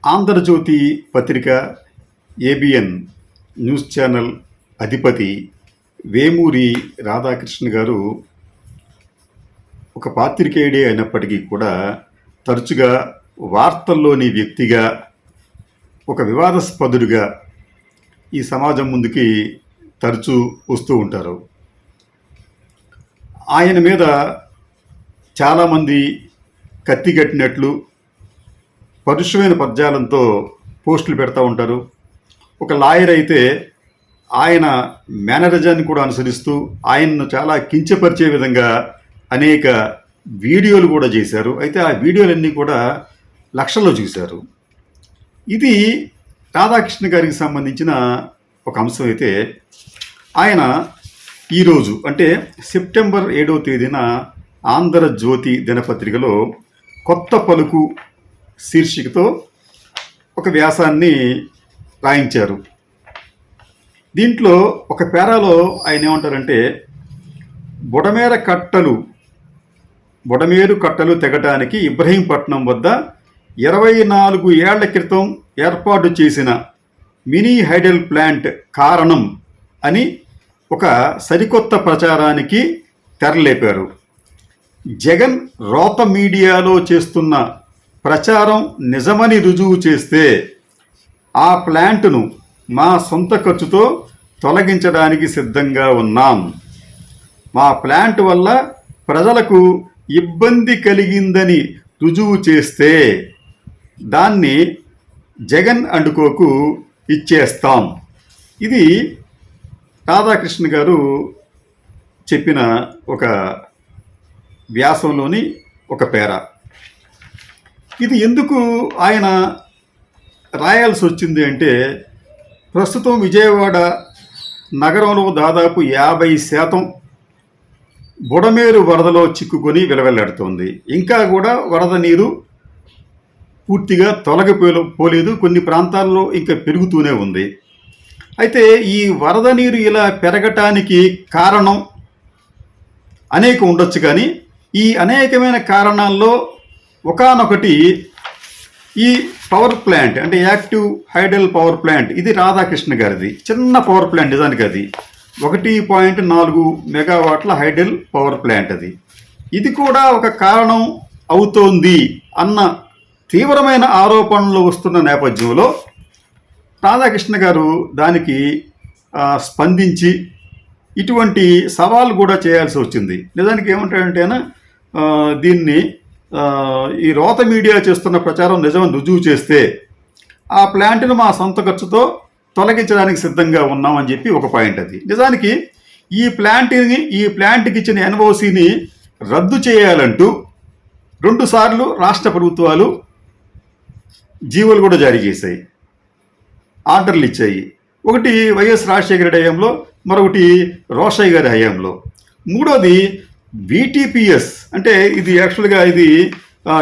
ఆంధ్రజ్యోతి పత్రిక ABN news channel అధిపతి వేమూరి రాధాకృష్ణ గారు ఒక పాత్రికేయుడే అయినప్పటికీ కూడా తరచుగా వార్తల్లోని వ్యక్తిగా ఒక వివాదాస్పదుడిగా ఈ సమాజం ముందుకి తరచూ వస్తూ ఉంటారు. ఆయన మీద చాలామంది కత్తిగట్టినట్లు పరుషమైన పద్యాలంతో పోస్టులు పెడతా ఉంటారు. ఒక లాయర్ అయితే ఆయన మేనరిజాన్ని కూడా అనుసరిస్తూ ఆయన్ను చాలా కించపరిచే విధంగా అనేక వీడియోలు కూడా చేశారు. అయితే ఆ వీడియోలన్నీ కూడా లక్షల్లో చూశారు. ఇది రాధాకృష్ణ గారికి సంబంధించిన ఒక అంశం అయితే ఆయన ఈరోజు అంటే సెప్టెంబర్ 7వ తేదీన ఆంధ్రజ్యోతి దినపత్రికలో కొత్త పలుకు శీర్షికతో ఒక వ్యాసాన్ని రాయించారు. దీంట్లో ఒక పేరాలో ఆయన ఏమంటారంటే బుడమేరు కట్టలు తెగటానికి ఇబ్రహీంపట్నం వద్ద 24 ఏళ్ల క్రితం ఏర్పాటు చేసిన మినీ హైడల్ ప్లాంట్ కారణం అని ఒక సరికొత్త ప్రచారానికి తెరలేపారు. జగన్ రోత మీడియాలో చేస్తున్న ప్రచారం నిజమని రుజువు చేస్తే ఆ ప్లాంటును మా సొంత ఖర్చుతో తొలగించడానికి సిద్ధంగా ఉన్నాం. మా ప్లాంట్ వల్ల ప్రజలకు ఇబ్బంది కలిగిందని రుజువు చేస్తే దాన్ని జగన్ అండుకోకు ఇచ్చేస్తాం. ఇది రాధాకృష్ణ గారు చెప్పిన ఒక వ్యాసంలోని ఒక పేర. ఇది ఎందుకు ఆయన రాయాల్సి వచ్చింది అంటే ప్రస్తుతం విజయవాడ నగరంలో దాదాపు 50% బుడమేరు వరదలో చిక్కుకొని విలవెల్లాడుతోంది. ఇంకా కూడా వరద నీరు పూర్తిగా తొలగిపోలేదు. కొన్ని ప్రాంతాల్లో ఇంకా పెరుగుతూనే ఉంది. అయితే ఈ వరద నీరు ఇలా పెరగటానికి కారణం అనేక ఉండొచ్చు, కానీ ఈ అనేకమైన కారణాల్లో ఒకానొకటి ఈ పవర్ ప్లాంట్ అంటే యాక్టివ్ హైడల్ పవర్ ప్లాంట్, ఇది రాధాకృష్ణ గారిది చిన్న పవర్ ప్లాంట్. నిజానికి అది 1.4 మెగావాట్ల హైడల్ పవర్ ప్లాంట్. ఇది కూడా ఒక కారణం అవుతోంది అన్న తీవ్రమైన ఆరోపణలు వస్తున్న నేపథ్యంలో రాధాకృష్ణ గారు దానికి స్పందించి ఇటువంటి సవాల్ కూడా చేయాల్సి వచ్చింది. నిజానికి ఏమంటాడంటేనా దీన్ని ఈ రోత మీడియా చేస్తున్న ప్రచారం నిజమని రుజువు చేస్తే ఆ ప్లాంట్ను మా సొంత ఖర్చుతో తొలగించడానికి సిద్ధంగా ఉన్నామని చెప్పి ఒక పాయింట్. అది నిజానికి ఈ ప్లాంట్కి ఇచ్చిన ఎన్ఓసిని రద్దు చేయాలంటూ 2 సార్లు రాష్ట్ర ప్రభుత్వాలు జీవోలు కూడా జారీ చేశాయి, ఆర్డర్లు ఇచ్చాయి. ఒకటి వైఎస్ రాజశేఖర రెడ్డి హయాంలో, మరొకటి రోషయ్య గారి హయాంలో. మూడోది VTPS అంటే ఇది యాక్చువల్గా ఇది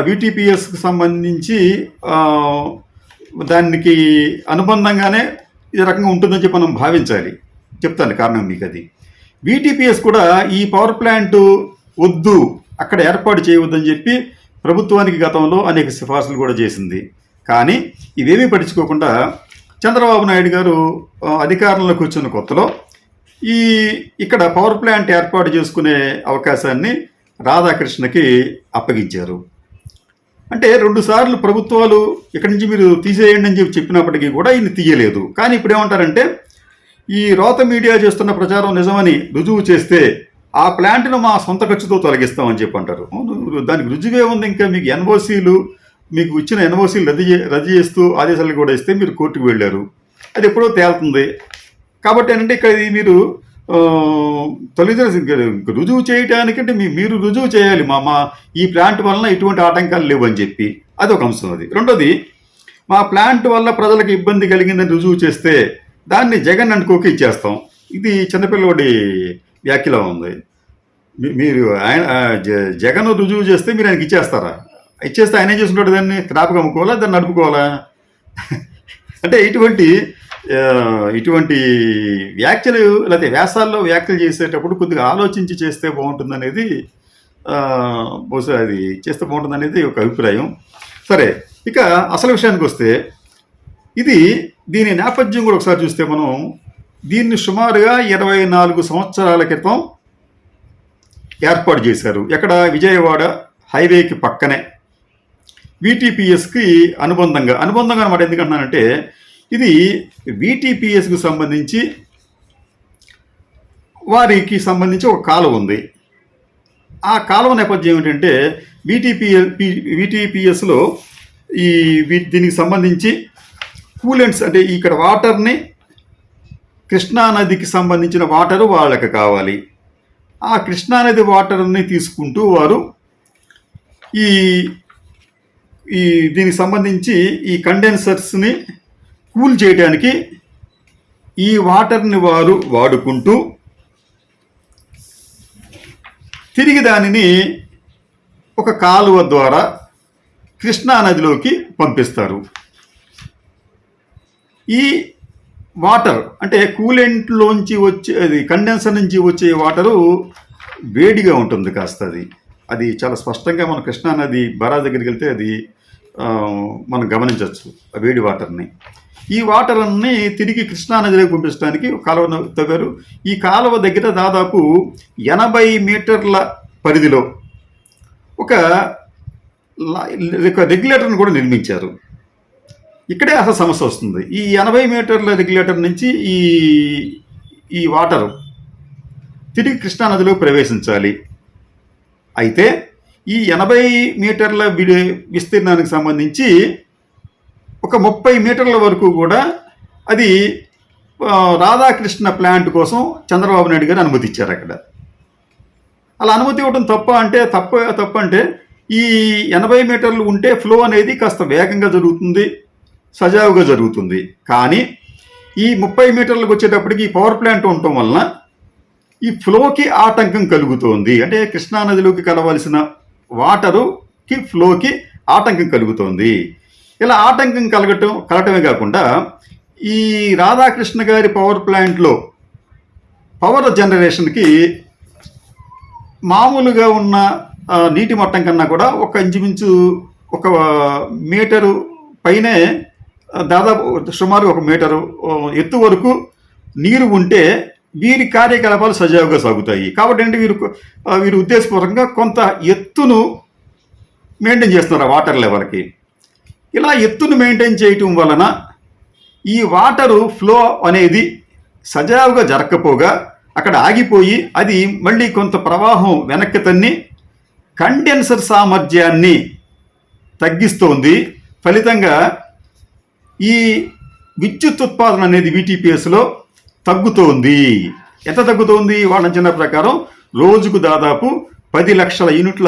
VTPSకి సంబంధించి దానికి అనుబంధంగానే ఈ రకంగా ఉంటుందని చెప్పి మనం భావించాలి. చెప్తాను కారణం మీకు. అది VTPS కూడా ఈ పవర్ ప్లాంట్ వద్దు, అక్కడ ఏర్పాటు చేయవద్దని చెప్పి ప్రభుత్వానికి గతంలో అనేక సిఫార్సులు కూడా చేసింది. కానీ ఇవేమీ పట్టించుకోకుండా చంద్రబాబు నాయుడు గారు అధికారంలోకి వచ్చిన కొత్తలో ఇక్కడ పవర్ ప్లాంట్ ఏర్పాటు చేసుకునే అవకాశాన్ని రాధాకృష్ణకి అప్పగించారు. అంటే 2 సార్లు ప్రభుత్వాలు ఇక్కడి నుంచి మీరు తీసేయండి అని చెప్పినప్పటికీ కూడా ఈయన తీయలేదు. కానీ ఇప్పుడు ఏమంటారంటే ఈ రోత మీడియా చేస్తున్న ప్రచారం నిజమని రుజువు చేస్తే ఆ ప్లాంట్ను మా సొంత ఖర్చుతో తొలగిస్తామని చెప్పి అంటారు. దానికి రుజువే ఉంది. ఇంకా మీకు ఇచ్చిన ఎన్ఓసీలు రద్దు చేస్తూ ఆదేశాలు కూడా ఇస్తే మీరు కోర్టుకు వెళ్ళారు. అది ఎప్పుడో తేలుతుంది. కాబట్టి ఏంటంటే ఇక్కడ మీరు రుజువు చేయటానికంటే మీరు రుజువు చేయాలి మా ఈ ప్లాంట్ వలన ఎటువంటి ఆటంకాలు లేవు అని చెప్పి. అది ఒక అంశం. అది రెండోది, మా ప్లాంట్ వల్ల ప్రజలకు ఇబ్బంది కలిగిందని రుజువు చేస్తే దాన్ని జగన్ అనుకోకి ఇచ్చేస్తాం. ఇది చిన్నపిల్లవాడి వ్యాఖ్యలో ఉంది. మీరు జగన్ రుజువు చేస్తే మీరు ఆయనకి ఇచ్చేస్తారా? ఇచ్చేస్తే ఆయన ఏం చేసుకుంటాడు? దాన్ని త్రాపకం అమ్ముకోవాలా, దాన్ని నడుపుకోవాలా? అంటే ఇటువంటి వ్యాఖ్యలు లేకపోతే వ్యాసాల్లో వ్యాఖ్యలు చేసేటప్పుడు కొద్దిగా ఆలోచించి చేస్తే బాగుంటుందనేది బహుశా అది చేస్తే బాగుంటుందనేది ఒక అభిప్రాయం. సరే, ఇక అసలు విషయానికి వస్తే దీని నేపథ్యం కూడా ఒకసారి చూస్తే మనం దీన్ని సుమారుగా 24 సంవత్సరాల క్రితం ఏర్పాటు చేశారు. ఎక్కడ? విజయవాడ హైవేకి పక్కనే వీటీపీఎస్కి అనుబంధంగా అనమాట. ఎందుకంటున్నానంటే ఇది వీటీపీఎస్కి సంబంధించి వారికి సంబంధించి ఒక కాలువ ఉంది. ఆ కాలువ నేపథ్యం ఏంటంటే వీటీపీఎస్లో దీనికి సంబంధించి కూలెంట్స్, అంటే ఇక్కడ వాటర్ని కృష్ణానదికి సంబంధించిన వాటరు వాళ్ళకి కావాలి. ఆ కృష్ణానది వాటర్ని తీసుకుంటూ వారు దీనికి సంబంధించి ఈ కండెన్సర్స్ని కూల్ చేయడానికి ఈ వాటర్ని వారు వాడుకుంటూ తిరిగి దానిని ఒక కాలువ ద్వారా కృష్ణానదిలోకి పంపిస్తారు. ఈ వాటర్ అంటే కూలెంట్లోంచి వచ్చే, అది కండెన్సర్ నుంచి వచ్చే వాటరు వేడిగా ఉంటుంది కాస్త. అది చాలా స్పష్టంగా మన కృష్ణానది బరాజ్ దగ్గరికి వెళ్తే అది మనం గమనించవచ్చు ఆ వేడి వాటర్ని. ఈ వాటర్ అన్ని తిరిగి కృష్ణానదిలోకి పంపించడానికి కాలువను తవ్వారు. ఈ కాలువ దగ్గర దాదాపు 80 మీటర్ల పరిధిలో ఒక రెగ్యులేటర్ని కూడా నిర్మించారు. ఇక్కడే అసలు సమస్య వస్తుంది. ఈ 80 మీటర్ల రెగ్యులేటర్ నుంచి ఈ వాటరు తిరిగి కృష్ణానదిలో ప్రవేశించాలి. అయితే ఈ 80 మీటర్ల విస్తీర్ణానికి సంబంధించి ఒక 30 మీటర్ల వరకు కూడా అది రాధాకృష్ణ ప్లాంట్ కోసం చంద్రబాబు నాయుడు గారు అనుమతి ఇచ్చారు. అక్కడ అలా అనుమతి ఇవ్వడం తప్ప అంటే ఈ 80 మీటర్లు ఉంటే ఫ్లో అనేది కాస్త వేగంగా జరుగుతుంది, సజావుగా జరుగుతుంది. కానీ ఈ 30 మీటర్లకు వచ్చేటప్పటికి ఈ పవర్ ప్లాంట్ ఉండటం వలన ఈ ఫ్లోకి ఆటంకం కలుగుతోంది. అంటే కృష్ణానదిలోకి కలవాల్సిన వాటరుకి ఫ్లోకి ఆటంకం కలుగుతోంది. ఇలా ఆటంకం కలగటమే కాకుండా ఈ రాధాకృష్ణ గారి పవర్ ప్లాంట్లో పవర్ జనరేషన్కి మామూలుగా ఉన్న నీటి మట్టం కన్నా కూడా ఒక ఇంచుమించు 1 మీటరు పైనే, దాదాపు సుమారు 1 మీటరు ఎత్తు వరకు నీరు ఉంటే వీరి కార్యకలాపాలు సజావుగా సాగుతాయి. కాబట్టి అంటే వీరు ఉద్దేశపూర్వకంగా కొంత ఎత్తును మెయింటైన్ చేస్తున్నారు వాటర్ లెవెల్కి. ఇలా ఎత్తును మెయింటైన్ చేయటం వలన ఈ వాటరు ఫ్లో అనేది సజావుగా జరగకపోగా అక్కడ ఆగిపోయి అది మళ్ళీ కొంత ప్రవాహం వెనక్కి తన్ని కండెన్సర్ సామర్థ్యాన్ని తగ్గిస్తోంది. ఫలితంగా ఈ విద్యుత్ ఉత్పాదన అనేది వీటీపీఎస్లో తగ్గుతోంది. ఎంత తగ్గుతోంది? వాళ్ళ అంచనా ప్రకారం రోజుకు దాదాపు 10 లక్షల యూనిట్ల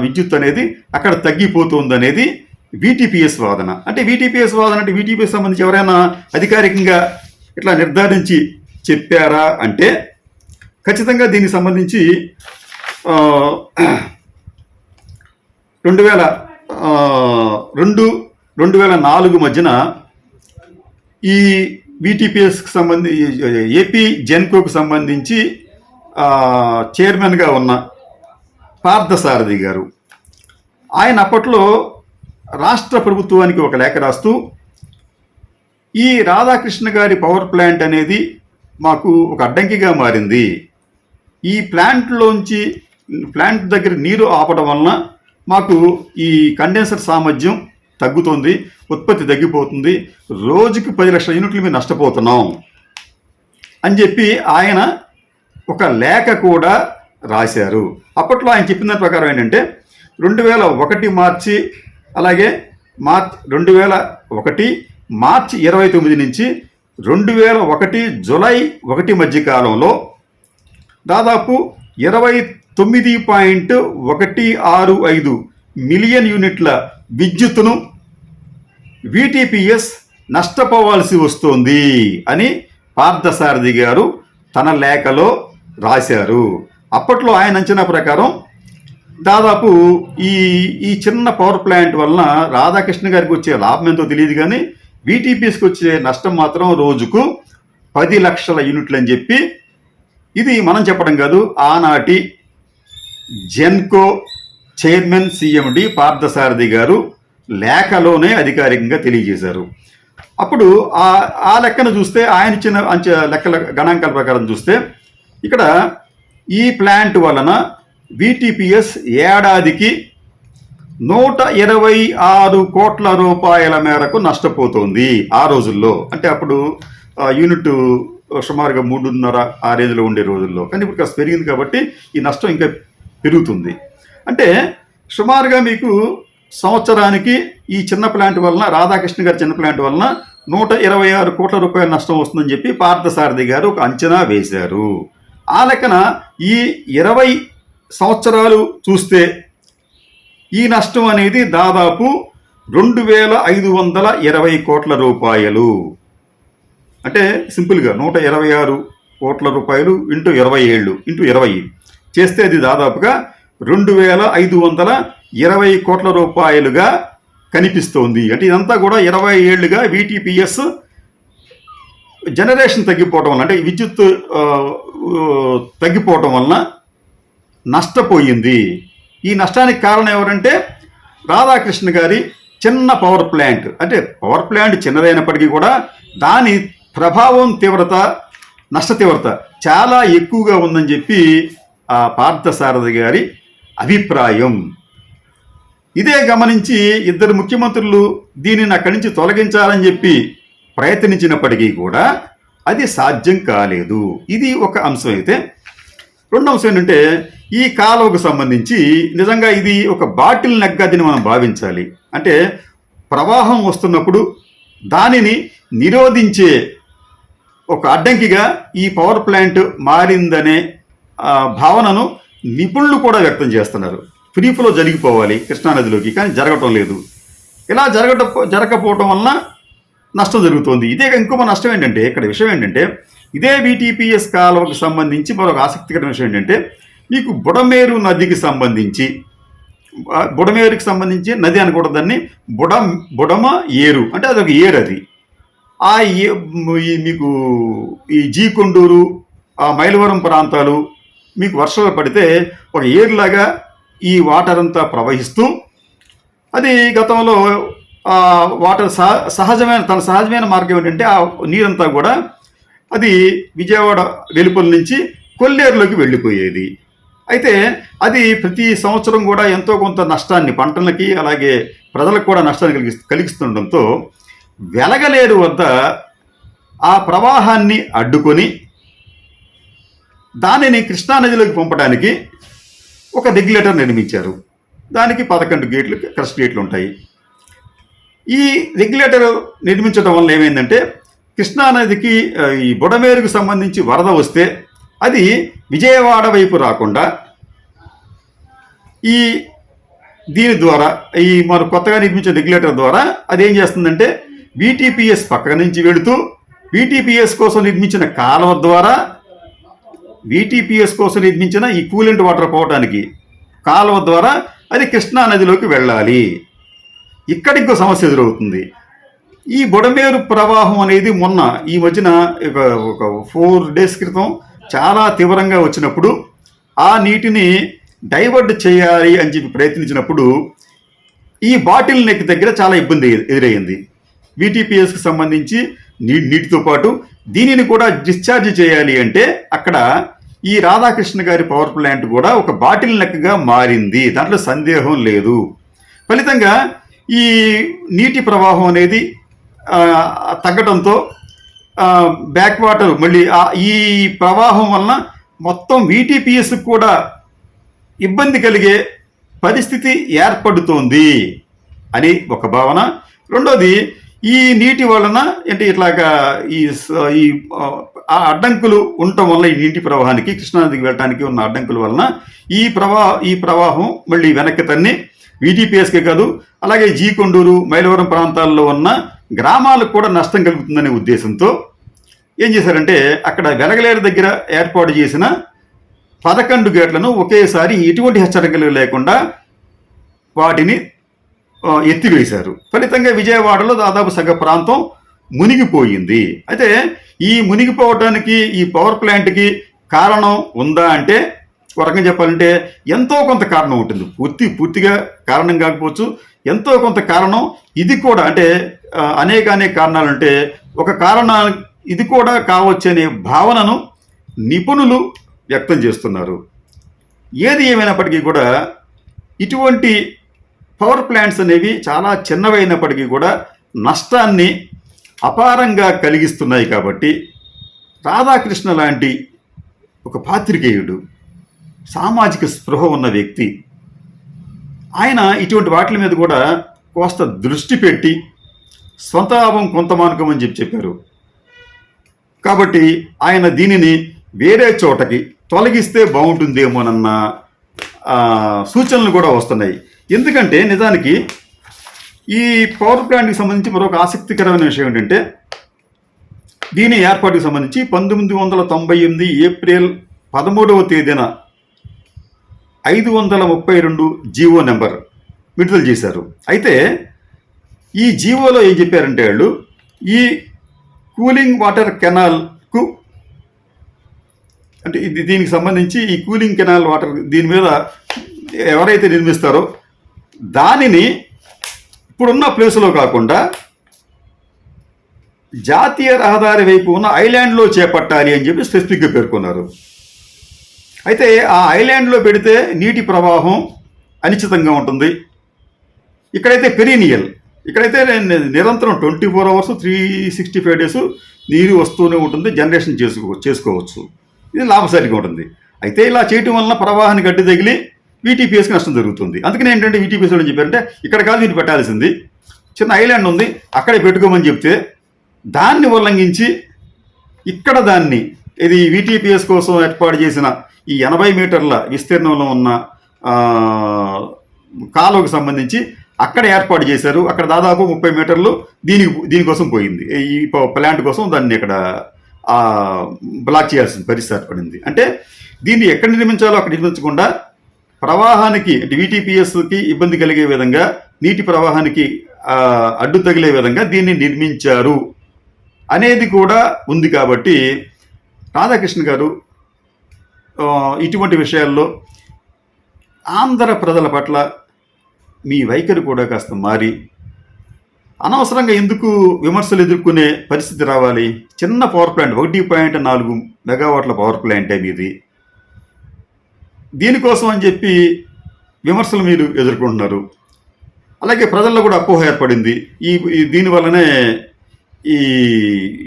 విద్యుత్ అనేది అక్కడ తగ్గిపోతుంది అనేది వీటీపీఎస్ వాదన. అంటే వీటీపీఎస్ సంబంధించి ఎవరైనా అధికారికంగా ఇట్లా నిర్ధారించి చెప్పారా అంటే ఖచ్చితంగా దీనికి సంబంధించి 2002-2004 మధ్యన ఈ వీటీపీఎస్కి సంబంధించి ఏపీ జెన్కోకు సంబంధించి చైర్మన్గా ఉన్న పార్థసారథి గారు, ఆయన అప్పట్లో రాష్ట్ర ప్రభుత్వానికి ఒక లేఖ రాస్తూ ఈ రాధాకృష్ణ గారి పవర్ ప్లాంట్ అనేది మాకు ఒక అడ్డంకిగా మారింది. ఈ ప్లాంట్ దగ్గర నీరు ఆపడం వలన మాకు ఈ కండెన్సర్ సామర్థ్యం తగ్గుతుంది, ఉత్పత్తి తగ్గిపోతుంది, రోజుకి 10 లక్షల యూనిట్లు మేము నష్టపోతున్నాం అని చెప్పి ఆయన ఒక లేఖ కూడా రాశారు. అప్పట్లో ఆయన చెప్పిన దాని ప్రకారం ఏంటంటే 2001 మార్చి, అలాగే 2001 మార్చి 29 నుంచి 2001 జూలై 1 మధ్య కాలంలో దాదాపు 29.165 మిలియన్ యూనిట్ల విద్యుత్తును వీటీపీఎస్ నష్టపోవాల్సి వస్తుంది అని పార్థసారథి గారు తన లేఖలో రాశారు. అప్పట్లో ఆయన అంచనా ప్రకారం దాదాపు ఈ చిన్న పవర్ ప్లాంట్ వలన రాధాకృష్ణ గారికి వచ్చే లాభం ఎంతో తెలియదు, కానీ వీటీపీఎస్కి వచ్చే నష్టం మాత్రం రోజుకు 10 లక్షల యూనిట్లు అని చెప్పి, ఇది మనం చెప్పడం కాదు, ఆనాటి జెన్కో చైర్మన్ సిఎండి పార్థసారథి గారు లేఖలోనే అధికారికంగా తెలియజేశారు. అప్పుడు ఆ లెక్కను చూస్తే ఆయన ఇచ్చిన లెక్కల గణాంకాల ప్రకారం చూస్తే ఇక్కడ ఈ ప్లాంట్ వలన విటిపిఎస్ ఏడాదికి 126 కోట్ల రూపాయల మేరకు నష్టపోతోంది ఆ రోజుల్లో. అంటే అప్పుడు యూనిట్ సుమారుగా 3.5 ఆ రేంజ్లో ఉండే రోజుల్లో. కానీ ఇప్పుడు కాస్త పెరిగింది కాబట్టి ఈ నష్టం ఇంకా పెరుగుతుంది. అంటే సుమారుగా మీకు సంవత్సరానికి ఈ చిన్న ప్లాంట్ వలన, రాధాకృష్ణ గారి చిన్న ప్లాంట్ వలన 126 కోట్ల రూపాయల నష్టం వస్తుందని చెప్పి పార్థసారథి గారు ఒక అంచనా వేశారు. ఆ లెక్కన ఈ 20 సంవత్సరాలు చూస్తే ఈ నష్టం అనేది దాదాపు 2520 కోట్ల రూపాయలు. అంటే సింపుల్గా 126 కోట్ల రూపాయలు ఇంటూ 20 ఏళ్ళు ఇంటూ 20 చేస్తే అది దాదాపుగా 2520 కోట్ల రూపాయలుగా కనిపిస్తోంది. అంటే ఇదంతా కూడా 20 ఏళ్లుగా విటిపిఎస్ జనరేషన్ తగ్గిపోవటం వల్ల, అంటే విద్యుత్ తగ్గిపోవటం వలన నష్టపోయింది. ఈ నష్టానికి కారణం ఎవరంటే రాధాకృష్ణ గారి చిన్న పవర్ ప్లాంట్. అంటే పవర్ ప్లాంట్ చిన్నదైనప్పటికీ కూడా దాని ప్రభావం తీవ్రత, నష్ట తీవ్రత చాలా ఎక్కువగా ఉందని చెప్పి ఆ పార్థసారథి గారి అభిప్రాయం. ఇదే గమనించి ఇద్దరు ముఖ్యమంత్రులు దీనిని అక్కడి నుంచి తొలగించాలని చెప్పి ప్రయత్నించినప్పటికీ కూడా అది సాధ్యం కాలేదు. ఇది ఒక అంశం అయితే, రెండో అంశం ఏంటంటే ఈ కాలువకు సంబంధించి నిజంగా ఇది ఒక బాటిల్ నెగ్గదిని మనం భావించాలి. అంటే ప్రవాహం వస్తున్నప్పుడు దానిని నిరోధించే ఒక అడ్డంకిగా ఈ పవర్ ప్లాంట్ మారిందనే భావనను నిపుణులు కూడా వ్యక్తం చేస్తున్నారు. ఫ్రీ ఫ్లో జరిగిపోవాలి కృష్ణానదిలోకి, కానీ జరగటం లేదు. ఇలా జరగకపోవటం వలన నష్టం జరుగుతోంది. ఇదే ఇంకొక నష్టం ఏంటంటే, ఇక్కడ విషయం ఏంటంటే, ఇదే విటిపిఎస్ కాలువకు సంబంధించి మరొక ఆసక్తికరమైన విషయం ఏంటంటే, మీకు బుడమేరు నదికి సంబంధించి, బుడమేరుకి సంబంధించి నది అనకూడదాన్ని, బుడమ ఏరు అంటే అదొక ఏరు. అది మీకు ఈ జీకొండూరు, ఆ మైలవరం ప్రాంతాలు మీకు వర్షాలు పడితే ఒక ఏరులాగా ఈ వాటర్ అంతా ప్రవహిస్తూ, అది గతంలో వాటర్ తన సహజమైన మార్గం ఏంటంటే ఆ నీరంతా కూడా అది విజయవాడ వెలుపల నుంచి కొల్లేరులోకి వెళ్ళిపోయేది. అయితే అది ప్రతి సంవత్సరం కూడా ఎంతో కొంత నష్టాన్ని పంటలకి అలాగే ప్రజలకు కూడా నష్టాన్ని కలిగిస్తుండడంతో వెలగలేరు వద్ద ఆ ప్రవాహాన్ని అడ్డుకొని దానిని కృష్ణానదిలోకి పంపడానికి ఒక రెగ్యులేటర్ నిర్మించారు. దానికి 11 గేట్లు, క్రస్ట్ గేట్లు ఉంటాయి. ఈ రెగ్యులేటర్ నిర్మించడం వల్ల ఏమైందంటే, కృష్ణానదికి ఈ బుడమేరుకు సంబంధించి వరద వస్తే అది విజయవాడ వైపు రాకుండా దీని ద్వారా, ఈ మన కొత్తగా నిర్మించిన రెగ్యులేటర్ ద్వారా అదేం చేస్తుందంటే, విటిపిఎస్ పక్క నుంచి వెళుతూ విటిపిఎస్ కోసం నిర్మించిన కాలువ ద్వారా, విటిపిఎస్ కోసం నిర్మించిన ఈ కూలెంట్ వాటర్ పోవటానికి కాలువ ద్వారా అది కృష్ణానదిలోకి వెళ్ళాలి. ఇక్కడ ఇంకో సమస్య ఎదురవుతుంది. ఈ బుడమేరు ప్రవాహం అనేది మొన్న ఈ మధ్యన ఒక 4 days క్రితం చాలా తీవ్రంగా వచ్చినప్పుడు ఆ నీటిని డైవర్ట్ చేయాలి అని చెప్పి ప్రయత్నించినప్పుడు ఈ బాటిల్ నెక్ దగ్గర చాలా ఇబ్బంది ఎదురయ్యింది. విటిపిఎస్కి సంబంధించి నీటితో పాటు దీనిని కూడా డిశ్చార్జ్ చేయాలి అంటే అక్కడ ఈ రాధాకృష్ణ గారి పవర్ ప్లాంట్ కూడా ఒక బాటిల్ నెక్గా మారింది. దాంట్లో సందేహం లేదు. ఫలితంగా ఈ నీటి ప్రవాహం అనేది తగ్గడంతో బ్యాక్ వాటర్ మళ్ళీ ఈ ప్రవాహం వలన మొత్తం విటిపిఎస్ కూడా ఇబ్బంది కలిగే పరిస్థితి ఏర్పడుతోంది అని ఒక భావన. రెండోది, ఈ నీటి వలన అంటే ఇట్లాగా ఈ అడ్డంకులు ఉండటం వల్ల ఈ నీటి ప్రవాహానికి, కృష్ణానదికి వెళ్ళడానికి ఉన్న అడ్డంకుల వలన ఈ ప్రవాహం మళ్ళీ వెనక్కి తన్ని విటిపిఎస్కే కాదు అలాగే జీకొండూరు, మైలవరం ప్రాంతాల్లో ఉన్న గ్రామాలకు కూడా నష్టం కలుగుతుందనే ఉద్దేశంతో ఏం చేశారంటే, అక్కడ వెలగలేరు దగ్గర ఏర్పాటు చేసిన 11 గేట్లను ఒకేసారి ఎటువంటి హెచ్చరికలు లేకుండా వాటిని ఎత్తివేశారు. ఫలితంగా విజయవాడలో దాదాపు సగ ప్రాంతం మునిగిపోయింది. అయితే ఈ మునిగిపోవటానికి ఈ పవర్ ప్లాంట్కి కారణం ఉందా అంటే ఒక రకంగా చెప్పాలంటే ఎంతో కొంత కారణం ఉంటుంది. పూర్తిగా కారణం కాకపోవచ్చు, ఎంతో కొంత కారణం ఇది కూడా. అంటే అనేక కారణాలు అంటే ఒక కారణం ఇది కూడా కావచ్చు అనే భావనను నిపుణులు వ్యక్తం చేస్తున్నారు. ఏది ఏమైనప్పటికీ కూడా ఇటువంటి పవర్ ప్లాంట్స్ అనేవి చాలా చిన్నవైనప్పటికీ కూడా నష్టాన్ని అపారంగా కలిగిస్తున్నాయి. కాబట్టి రాధాకృష్ణ లాంటి ఒక పాత్రికేయుడు, సామాజిక స్పృహ ఉన్న వ్యక్తి, ఆయన ఇటువంటి వాటి మీద కూడా కోస్త దృష్టి పెట్టి స్వంత లాభం కొంత మానుకోమని చెప్పారు. కాబట్టి ఆయన దీనిని వేరే చోటకి తొలగిస్తే బాగుంటుందేమోనన్న సూచనలు కూడా వస్తున్నాయి. ఎందుకంటే నిజానికి ఈ పవర్ ప్లాంట్కి సంబంధించి మరొక ఆసక్తికరమైన విషయం ఏంటంటే, దీని ఏర్పాటుకు సంబంధించి 1998 ఏప్రిల్ 13వ తేదీన 532 జీవో నెంబర్ విడుదల చేశారు. అయితే ఈ జీవోలో ఏం చెప్పారంటే వాళ్ళు, ఈ కూలింగ్ వాటర్ కెనాల్కు అంటే దీనికి సంబంధించి ఈ కూలింగ్ కెనాల్ వాటర్ దీని మీద ఎవరైతే నిర్మిస్తారో దానిని ఇప్పుడున్న ప్లేసులో కాకుండా జాతీయ రహదారి వైపు ఉన్న ఐలాండ్లో చేపట్టాలి అని చెప్పి స్పెసిఫిక్గా పేర్కొన్నారు. అయితే ఆ ఐలాండ్లో పెడితే నీటి ప్రవాహం అనిశ్చితంగా ఉంటుంది. ఇక్కడైతే పెరీనియల్, ఇక్కడైతే నిరంతరం 24 hours 365 days నీరు వస్తూనే ఉంటుంది, జనరేషన్ చేసుకోవచ్చు. ఇది లాభసాటిగా ఉంటుంది. అయితే ఇలా చేయటం వలన ప్రవాహానికి అడ్డు తగిలి వీటీపీఎస్కి నష్టం జరుగుతుంది. అందుకని ఏంటంటే వీటీపీఎస్ ఏం చెప్పారంటే, ఇక్కడ కాదు మీరు పెట్టాల్సింది, చిన్న ఐలాండ్ ఉంది అక్కడే పెట్టుకోమని చెప్తే దాన్ని ఉల్లంఘించి ఇక్కడ దాన్ని ఇది వీటీపీఎస్ కోసం ఏర్పాటు చేసిన ఈ 80 మీటర్ల విస్తీర్ణంలో ఉన్న కాలువకు సంబంధించి అక్కడ ఏర్పాటు చేశారు. అక్కడ దాదాపు 30 మీటర్లు దీనికోసం పోయింది. ఈ ప్లాంట్ కోసం దాన్ని ఇక్కడ బ్లాక్ చేయాల్సిన పరిస్థితి ఏర్పడింది. అంటే దీన్ని ఎక్కడ నిర్మించాలో అక్కడ నిర్మించకుండా ప్రవాహానికి అంటే వీటీపీఎస్కి ఇబ్బంది కలిగే విధంగా, నీటి ప్రవాహానికి అడ్డు తగిలే విధంగా దీన్ని నిర్మించారు అనేది కూడా ఉంది. కాబట్టి రాధాకృష్ణ గారు ఇటువంటి విషయాల్లో ఆంధ్ర ప్రజల పట్ల మీ వైఖరి కూడా కాస్త మారి, అనవసరంగా ఎందుకు విమర్శలు ఎదుర్కొనే పరిస్థితి రావాలి? చిన్న పవర్ ప్లాంట్ 1.4 మెగావాట్ల పవర్ ప్లాంటే మీది. దీనికోసం అని చెప్పి విమర్శలు మీరు ఎదుర్కొంటున్నారు. అలాగే ప్రజల్లో కూడా అపోహ ఏర్పడింది. దీనివల్లనే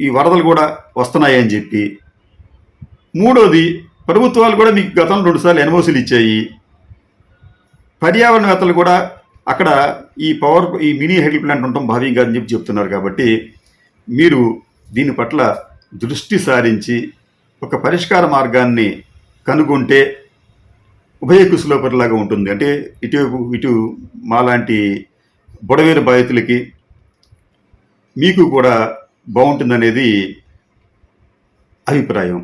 ఈ వరదలు కూడా వస్తున్నాయని చెప్పి. మూడోది, ప్రభుత్వాలు కూడా మీకు గతంలో 2 సార్లు ఎన్ఓసీలు ఇచ్చాయి. పర్యావరణవేత్తలు కూడా అక్కడ ఈ మినీ హైడ్రో ప్లాంట్ ఉండటం భావ్యంగా అని చెప్పి చెప్తున్నారు. కాబట్టి మీరు దీని పట్ల దృష్టి సారించి ఒక పరిష్కార మార్గాన్ని కనుగొంటే ఉభయ కుశలోపరిలాగా ఉంటుంది. అంటే ఇటు మాలాంటి బుడవేరు బాధితులకి మీకు కూడా బాగుంటుందనేది అభిప్రాయం.